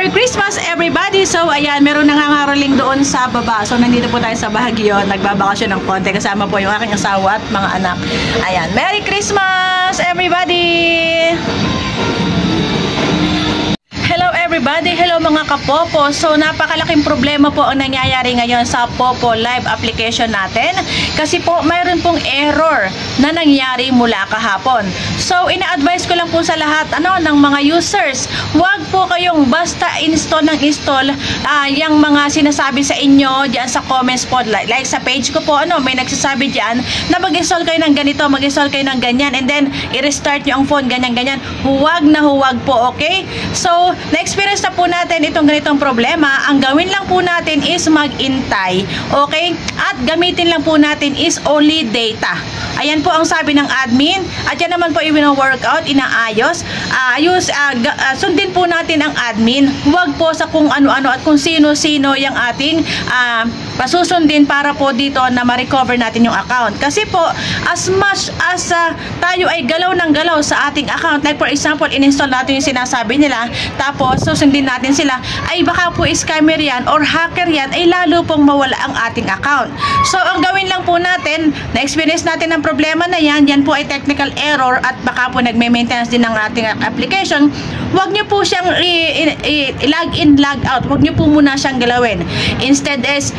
Merry Christmas everybody! So ayan, meron nangangaroling doon sa baba. So nandito po tayo sa Baguio, nagbabakasyon ng konti. Kasama po yung aking asawa at mga anak. Ayan, Merry Christmas everybody! Hello everybody! Hello mga kapopo! So napakalaking problema po ang nangyayari ngayon sa Popo Live application natin kasi po mayroon pong error na nangyari mula kahapon. So ina-advise ko lang po sa lahat ng mga users, huwag po kayong basta install yung mga sinasabi sa inyo diyan sa comments po. Like sa page ko po, may nagsasabi diyan na mag-install kayo ng ganito, mag-install kayo ng ganyan, and then i-restart nyo ang phone, ganyan-ganyan. Huwag na huwag po, okay? So na-experience na po natin itong ganitong problema. Ang gawin lang po natin is mag-intay, okay? At gamitin lang po natin is only data. Ayan po ang sabi ng admin. At yan naman po yung workout, inaayos. Sundin po natin ang admin. Huwag po sa kung ano-ano at kung sino-sino yung ating pasusundin para po dito na ma-recover natin yung account. Kasi po, as much as tayo ay galaw ng galaw sa ating account, like for example, in-install natin yung sinasabi nila, tapos susundin natin sila, ay baka po scammer yan or hacker yan, ay lalo pong mawala ang ating account. So, ang gawin lang po natin, na-experience natin ang problema na yan po ay technical error at baka po nagme-maintenance din ng ating application. Huwag nyo po siyang log in, log out. Huwag nyo po muna siyang galawin. Instead is,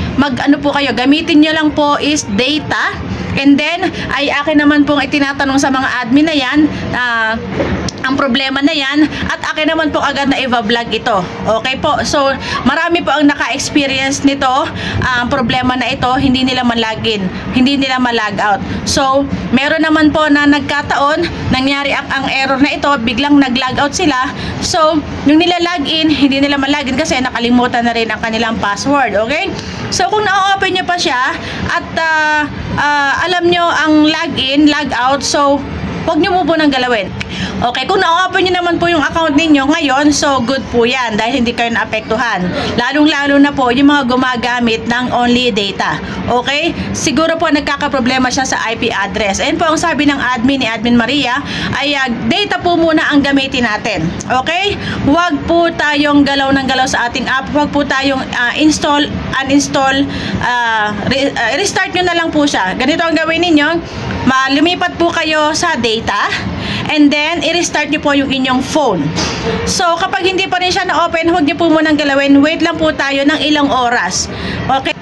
po kayo, gamitin nyo lang po is data. And then, ay akin naman pong itinatanong sa mga admin na yan, ang problema na yan, at akin naman po agad na i-vlog ito. Okay po? So, marami po ang naka-experience nito. Ang problema na ito, hindi nila ma-login, hindi nila ma-log out. So, meron naman po na nagkataon, nangyari ang error na ito, biglang nag-log out sila. So, yung nila-login, hindi nila ma-login kasi nakalimutan na rin ang kanilang password. Okay? So, kung na-open nyo pa siya, at alam nyo ang login, log out, so, huwag nyo mo po nang galawin. Okay, kung na-open nyo naman po yung account ninyo ngayon, so good po yan dahil hindi kayo naapektuhan. Lalong-lalo na po yung mga gumagamit ng only data. Okay? Siguro po nagkakaproblema siya sa IP address. Ayun po ang sabi ng admin ni Admin Maria, ay data po muna ang gamitin natin. Okay? Huwag po tayong galaw ng galaw sa ating app. Huwag po tayong install, uninstall, restart nyo na lang po siya. Ganito ang gawin ninyo. Lumipat po kayo sa data and then i-restart nyo po yung inyong phone. So kapag hindi pa rin siya na-open, huwag nyo po munang galawin. Wait lang po tayo ng ilang oras. Okay?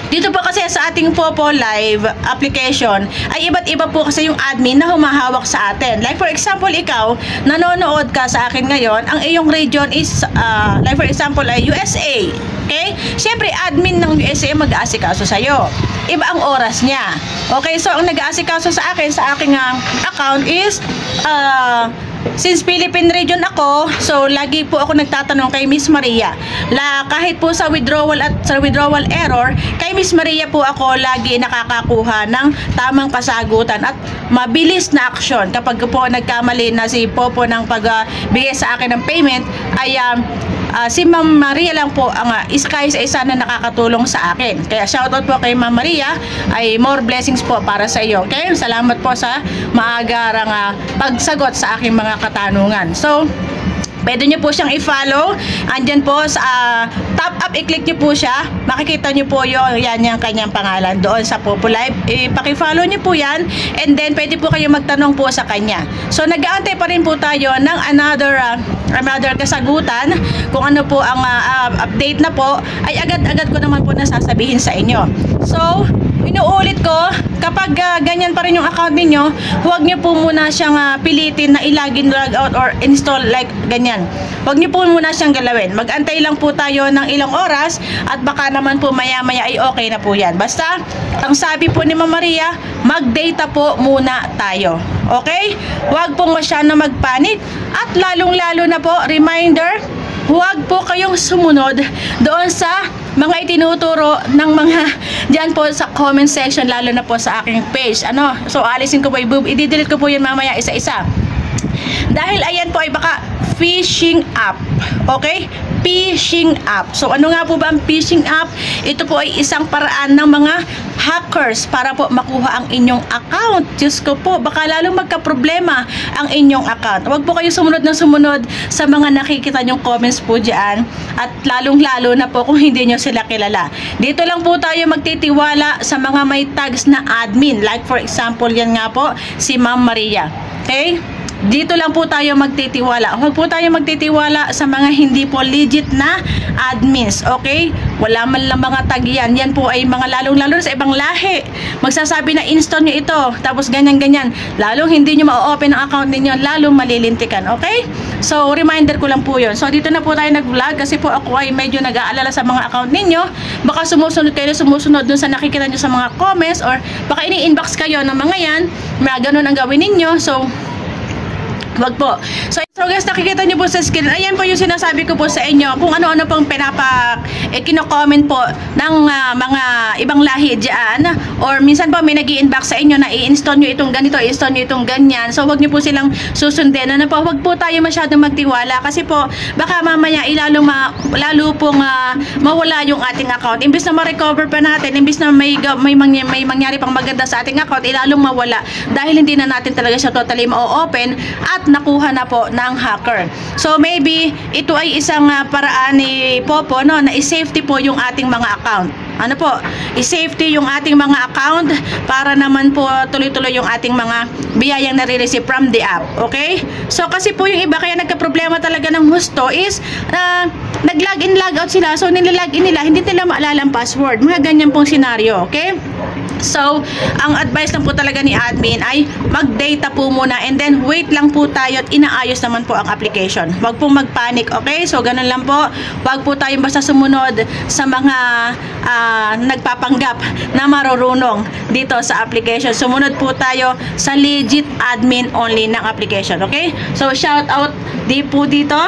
Dito po kasi sa ating Popo Live application ay iba't iba po kasi yung admin na humahawak sa atin. Like for example, ikaw, nanonood ka sa akin ngayon, ang iyong region is, like for example, USA. Okay? Siyempre, admin ng USA mag-aasikaso sa'yo. Iba ang oras niya. Okay? So, ang nag-aasikaso sa akin, sa aking account is, since Philippine region ako, so lagi po ako nagtatanong kay Miss Maria. Kahit po sa withdrawal at sa withdrawal error, kay Miss Maria po ako lagi nakakakuha ng tamang kasagutan at mabilis na aksyon. Kapag po nagkamali na si Popo ng pagbigay sa akin ng payment, ay si Ma'am Maria lang po ang iskay sa isa na nakakatulong sa akin. Kaya shoutout po kay Ma'am Maria, ay more blessings po para sa iyo. Okay? Salamat po sa maagarang pagsagot sa aking mga katanungan. So, pwede nyo po siyang i-follow. Andyan po sa top up, i-click nyo po siya. Makikita nyo po yung kanyang pangalan doon sa Popo Live. Paki-follow nyo po yan. And then, pwede po kayo magtanong po sa kanya. So, nag-aantay pa rin po tayo ng another kasagutan. Kung ano po ang update na po, ay agad-agad ko naman po nasasabihin sa inyo. So, inuulit ko, kapag ganyan pa rin yung account ninyo, huwag nyo po muna siyang pilitin na i-login, log out, or install like ganyan. Huwag nyo po muna siyang galawin. Mag-antay lang po tayo ng ilang oras at baka naman po maya-maya ay okay na po yan. Basta, ang sabi po ni Ma'am Maria, mag-data po muna tayo. Okay? Huwag pong masyadong magpanik at lalong-lalo na po, reminder, huwag po kayong sumunod doon sa mga itinuturo ng mga dyan po sa comment section, lalo na po sa aking page. So alisin ko po, i-delete ko po yun mamaya isa-isa. Dahil ayan po ay baka phishing app. Okay? Phishing app. So ano nga po ba ang phishing app? Ito po ay isang paraan ng mga hackers para po makuha ang inyong account. Diyos ko po, baka lalong magka-problema ang inyong account. Huwag po kayo sumunod ng sumunod sa mga nakikita nyong comments po dyan. At lalong-lalo na po kung hindi nyo sila kilala. Dito lang po tayo magtitiwala sa mga may tags na admin. Like for example, yan nga po, si Ma'am Maria. Okay? Dito lang po tayo magtitiwala. Huwag po tayo magtitiwala sa mga hindi po legit na admins. Okay? Wala man lang mga tag yan. Yan po ay mga lalong-lalo sa ibang lahi. Magsasabi na install nyo ito. Tapos ganyan-ganyan. Lalong hindi nyo ma-open ang account ninyo. Lalong malilintikan. Okay? So, reminder ko lang po yun. So, dito na po tayo nag-vlog kasi po ako ay medyo nag-aalala sa mga account ninyo. Baka sumusunod kayo, sumusunod dun sa nakikita nyo sa mga comments or baka ini-inbox kayo ng mga yan. Mga ganun ang gawin ninyo. So, wag po. So guys, nakikita nyo po sa screen, ayan po yung sinasabi ko po sa inyo kung ano-ano pong kino-comment po ng mga ibang lahi dyan, or minsan po may nag-i-inbox sa inyo na i-install nyo itong ganito, i-install nyo itong ganyan. So wag nyo po silang susundin. Ano po, wag po tayo masyadong magtiwala kasi po baka mamaya lalo pong mawala yung ating account. Imbis na ma-recover pa natin, imbis na may mangyari pang maganda sa ating account, ilalong mawala dahil hindi na natin talaga siya totally ma-open at nakuha na po ng hacker. So maybe ito ay isang paraan ni Popo, no, na i-safety po yung ating mga account. Ano po? I-safety yung ating mga account para naman po tuloy-tuloy yung ating mga biyayang nare-receive from the app. Okay? So kasi po yung iba kaya nagka-problema talaga ng husto is nag-login, logout sila. So nililogin nila, hindi nila maalala ang password. Mga ganyan pong senaryo. Okay? So, ang advice lang po talaga ni admin ay mag-data po muna and then wait lang po tayo at inaayos naman po ang application. Huwag po mag-panic, okay? So, ganun lang po. Huwag po tayong basta sumunod sa mga nagpapanggap na marurunong dito sa application. Sumunod po tayo sa legit admin only ng application, okay? So, shout out po dito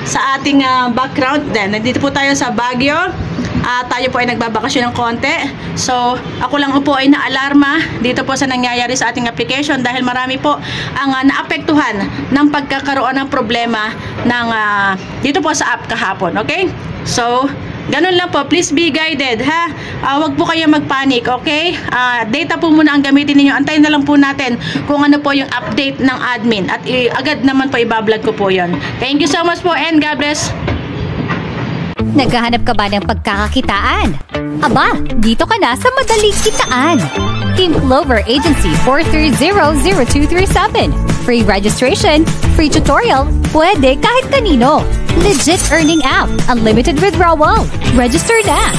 sa ating background. Then, nandito po tayo sa Baguio. Tayo po ay nagbabakasyon ng konti. So, ako lang po ay naalarma dito po sa nangyayari sa ating application dahil marami po ang naapektuhan ng pagkakaroon ng problema ng dito po sa app kahapon. Okay? So, ganun lang po. Please be guided, ha? Wag po kayo magpanik, okay? Data po muna ang gamitin niyo. Antayin na lang po natin kung ano po yung update ng admin at agad naman po ibablog ko po yon. Thank you so much po and God bless. Naghahanap ka ba ng pagkakakitaan? Aba, dito ka na sa madaling kitaan. Team Clover Agency 430-0237. Free registration, free tutorial, pwede kahit kanino. Legit earning app, unlimited withdrawal. Register na!